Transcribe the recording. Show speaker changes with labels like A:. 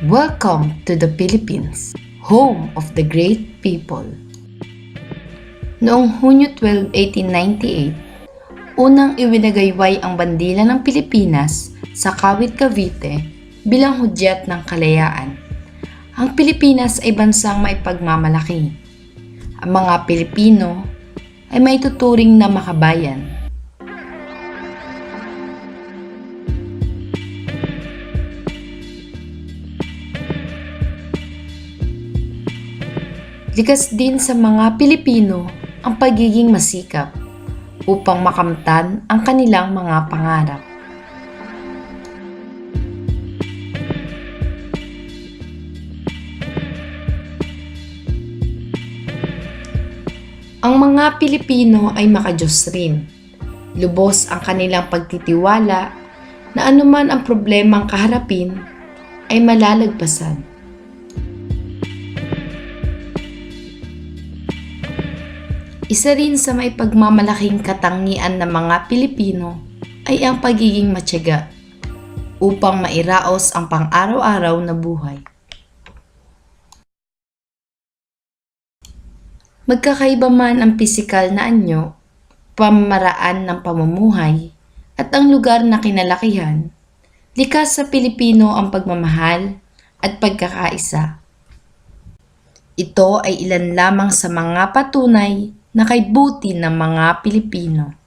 A: Welcome to the Philippines, home of the great people. Noong Hunyo 12, 1898, unang iwinagayway ang bandila ng Pilipinas sa Kawit, Cavite bilang hudyat ng kalayaan. Ang Pilipinas ay bansang maipagmamalaki. Ang mga Pilipino ay maituturing na makabayan. Likas din sa mga Pilipino ang pagiging masikap upang makamtan ang kanilang mga pangarap. Ang mga Pilipino ay makadiyos rin. Lubos ang kanilang pagtitiwala na anuman ang problemang kaharapin ay malalagpasan. Isa rin sa may pagmamalaking katangian ng mga Pilipino ay ang pagiging matyaga upang mairaos ang pang-araw-araw na buhay. Magkakaiba man ang pisikal na anyo, pamamaraan ng pamumuhay, at ang lugar na kinalakihan, likas sa Pilipino ang pagmamahal at pagkakaisa. Ito ay ilan lamang sa mga patunay na kay buti ng mga Pilipino.